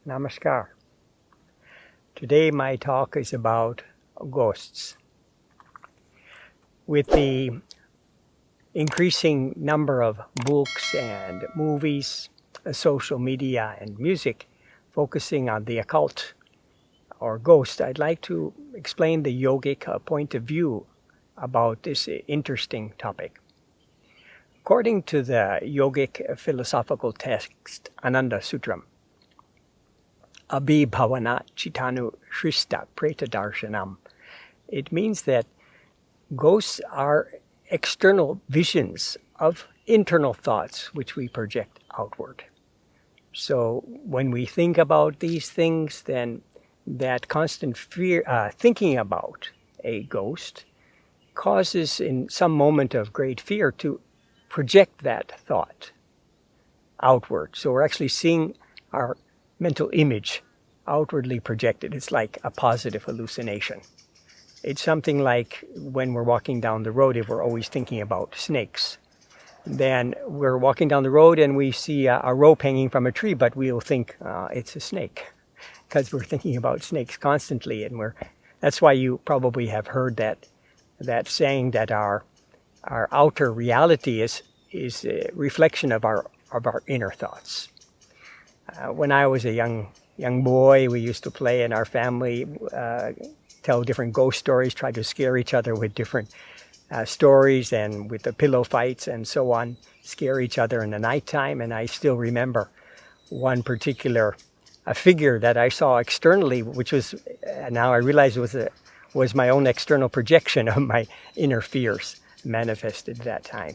Namaskar. Today my talk is about ghosts. With the increasing number of books and movies, social media and music focusing on the occult or ghost, I'd like to explain the yogic point of view about this interesting topic. According to the yogic philosophical text Ananda Sutram, Abhibhavana Chitanu Shrista Preta Darshanam, it means that ghosts are external visions of internal thoughts which we project outward. So when we think about these things, then that constant fear, thinking about a ghost causes in some moment of great fear to project that thought outward. So we're actually seeing our mental image outwardly projected. It's like a positive hallucination. It's something like when we're walking down the road, if we're always thinking about snakes. Then we're walking down the road and we see a rope hanging from a tree, but we'll think it's a snake because we're thinking about snakes constantly. And that's why you probably have heard that saying that our outer reality is a reflection of our inner thoughts. When I was a young boy, we used to play in our family, tell different ghost stories, try to scare each other with different stories and with the pillow fights and so on, scare each other in the nighttime. And I still remember one particular figure that I saw externally, which was, now I realize was my own external projection of my inner fears manifested at that time.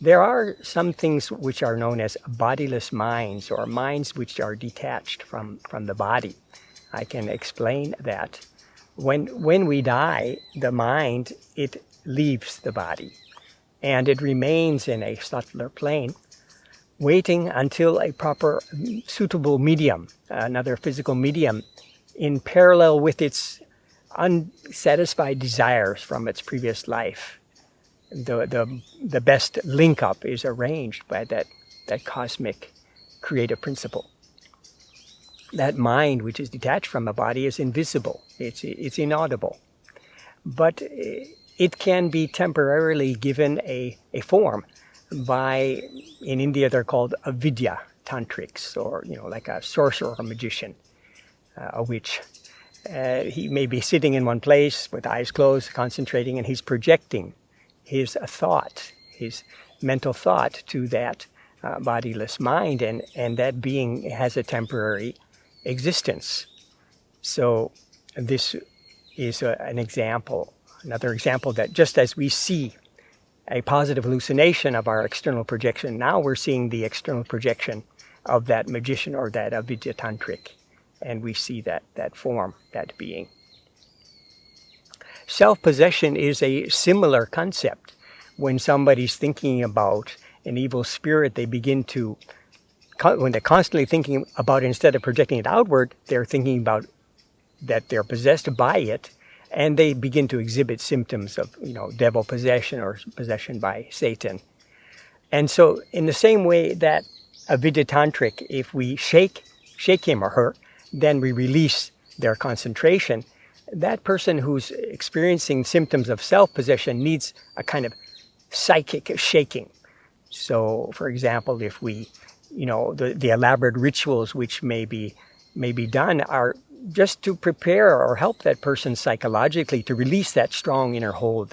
There are some things which are known as bodiless minds, or minds which are detached from the body. I can explain that. When we die, the mind, it leaves the body, and it remains in a subtler plane, waiting until a proper, suitable medium, another physical medium, in parallel with its unsatisfied desires from its previous life. The best link-up is arranged by that cosmic creative principle. That mind which is detached from a body is invisible. It's inaudible. But it can be temporarily given a form by, in India they're called avidya tantrics, or like a sorcerer or magician, a witch. He may be sitting in one place with eyes closed, concentrating, and he's projecting his thought, his mental thought to that bodiless mind, and that being has a temporary existence. So this is an example, another example that just as we see a positive hallucination of our external projection, now we're seeing the external projection of that magician or that avidya tantric, and we see that form, that being. Self-possession is a similar concept. When somebody's thinking about an evil spirit, they begin to, when they're constantly thinking about it, instead of projecting it outward, they're thinking about that they're possessed by it, and they begin to exhibit symptoms of, devil possession or possession by Satan. And so in the same way that a Vidya Tantric, if we shake him or her, then we release their concentration. That person who's experiencing symptoms of self-possession needs a kind of psychic shaking. So, for example, if we, the elaborate rituals which may be done are just to prepare or help that person psychologically to release that strong inner hold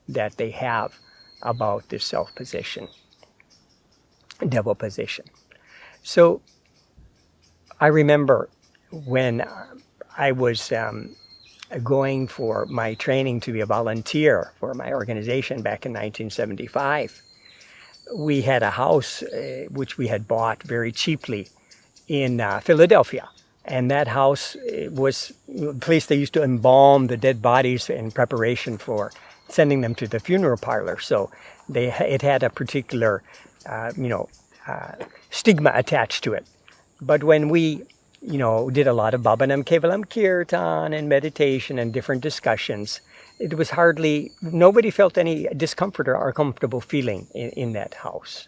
that they have about this self-possession, devil possession. So, I remember when I was going for my training to be a volunteer for my organization back in 1975. We had a house which we had bought very cheaply in Philadelphia. And that house was a place they used to embalm the dead bodies in preparation for sending them to the funeral parlor. So it had a particular, stigma attached to it. But when we did a lot of Bhavanam Kevalam Kirtan and meditation and different discussions, it was nobody felt any discomfort or uncomfortable feeling in that house.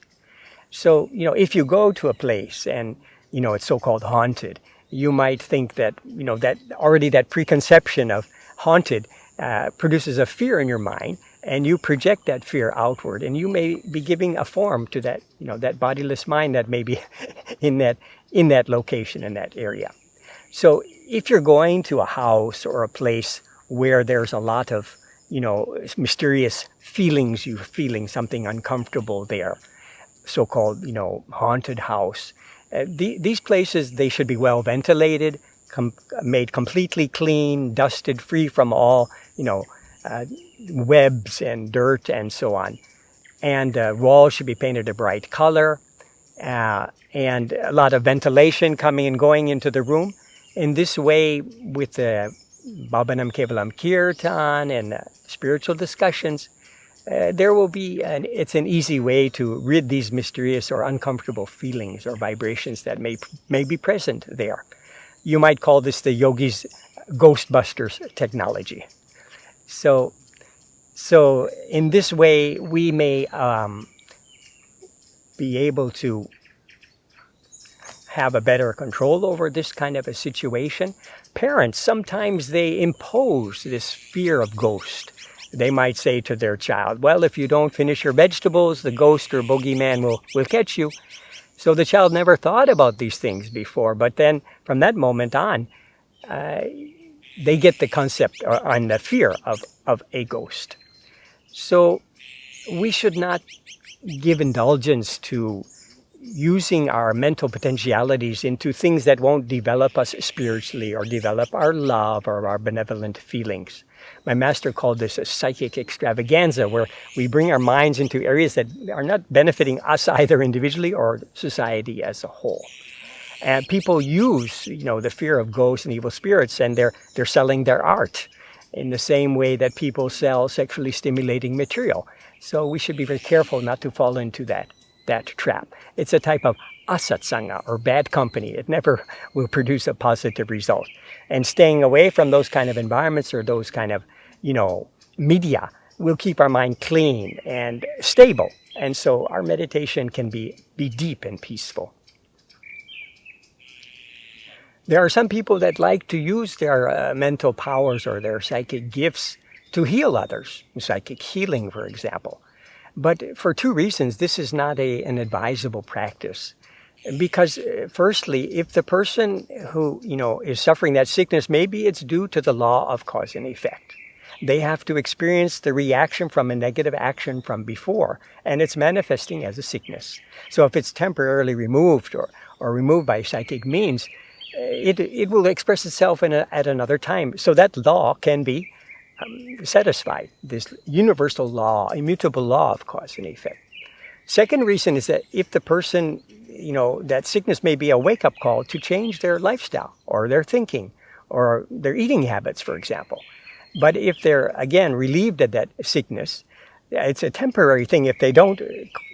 So, if you go to a place and it's so-called haunted. You might think that, that already that preconception of haunted produces a fear in your mind, and you project that fear outward, and you may be giving a form to that, that bodiless mind that may be in that location, in that area. So if you're going to a house or a place where there's a lot of, mysterious feelings, you're feeling something uncomfortable there, so-called, haunted house. These places, they should be well ventilated, made completely clean, dusted, free from all, webs and dirt and so on. And walls should be painted a bright color, and a lot of ventilation coming and going into the room. In this way, with the Bhavanam Kevalam Kirtan and spiritual discussions, there will be, it's an easy way to rid these mysterious or uncomfortable feelings or vibrations that may be present there. You might call this the yogi's Ghostbusters technology. So in this way, we may be able to have a better control over this kind of a situation. Parents, sometimes they impose this fear of ghost. They might say to their child, well, if you don't finish your vegetables, the ghost or bogeyman will catch you. So the child never thought about these things before, but then from that moment on, they get the concept and the fear of a ghost. So we should not give indulgence to using our mental potentialities into things that won't develop us spiritually or develop our love or our benevolent feelings. My master called this a psychic extravaganza, where we bring our minds into areas that are not benefiting us either individually or society as a whole. And people use, the fear of ghosts and evil spirits, and they're selling their art in the same way that people sell sexually stimulating material. So we should be very careful not to fall into that trap. It's a type of asatsanga, or bad company. It never will produce a positive result. And staying away from those kind of environments or those kind of, media will keep our mind clean and stable. And so our meditation can be deep and peaceful. There are some people that like to use their mental powers or their psychic gifts to heal others, psychic healing, for example. But for two reasons, this is not an advisable practice. Because firstly, if the person who, is suffering that sickness, maybe it's due to the law of cause and effect. They have to experience the reaction from a negative action from before, and it's manifesting as a sickness. So if it's temporarily removed or removed by psychic means, it will express itself at another time. So that law can be satisfied, this universal law, immutable law of cause and effect. Second reason is that if the person, that sickness may be a wake-up call to change their lifestyle or their thinking or their eating habits, for example. But if they're, again, relieved of that sickness, it's a temporary thing. If they don't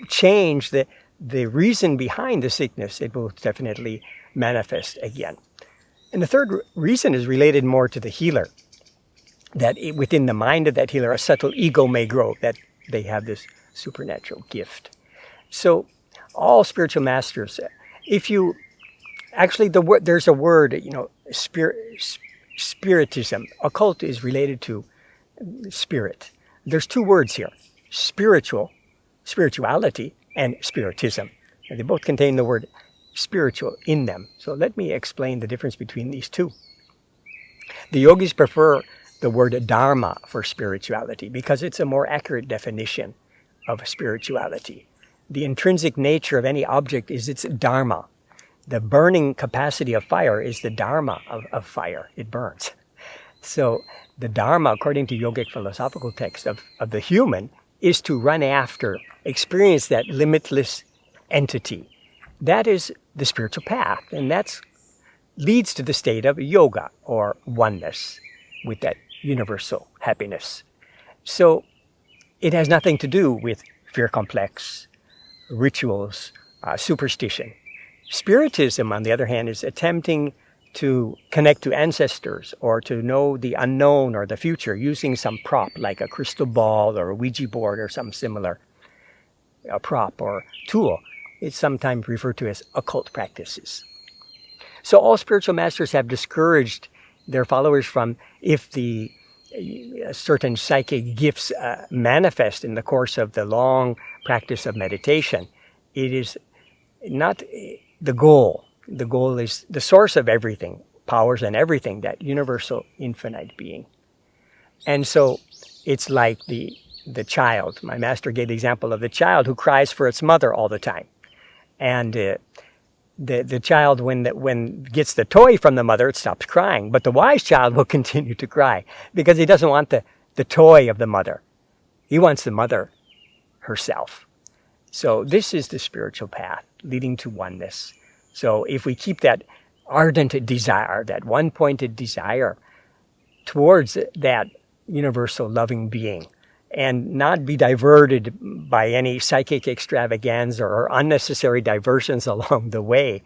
change the reason behind the sickness, it will definitely manifest again. And the third reason is related more to the healer, that within the mind of that healer, a subtle ego may grow, that they have this supernatural gift. So all spiritual masters, if you, actually there's a word, spiritism. Occult is related to spirit. There's two words here, spirituality, and spiritism. And they both contain the word spiritual in them. So let me explain the difference between these two. The yogis prefer the word dharma for spirituality because it's a more accurate definition of spirituality. The intrinsic nature of any object is its dharma. The burning capacity of fire is the dharma of fire. It burns. So the dharma, according to yogic philosophical text of the human, is to run after, experience that limitless entity. That is the spiritual path, and that leads to the state of yoga, or oneness, with that universal happiness. So it has nothing to do with fear complex, rituals, superstition. Spiritism, on the other hand, is attempting to connect to ancestors or to know the unknown or the future using some prop like a crystal ball or a Ouija board or some similar prop or tool. It's sometimes referred to as occult practices. So all spiritual masters have discouraged their followers from, if the certain psychic gifts manifest in the course of the long practice of meditation, it is not the goal. The goal is the source of everything, powers and everything, that universal infinite being. And so it's like the child. My master gave the example of the child who cries for its mother all the time. And the child, when gets the toy from the mother, it stops crying. But the wise child will continue to cry because he doesn't want the toy of the mother. He wants the mother herself. So this is the spiritual path leading to oneness. So if we keep that ardent desire, that one-pointed desire towards that universal loving being, and not be diverted by any psychic extravaganza or unnecessary diversions along the way,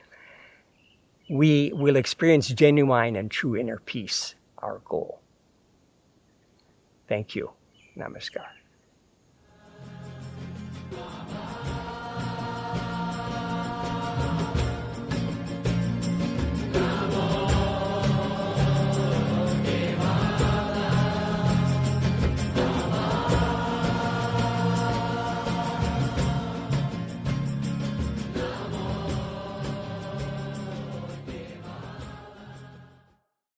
we will experience genuine and true inner peace, our goal. Thank you. Namaskar.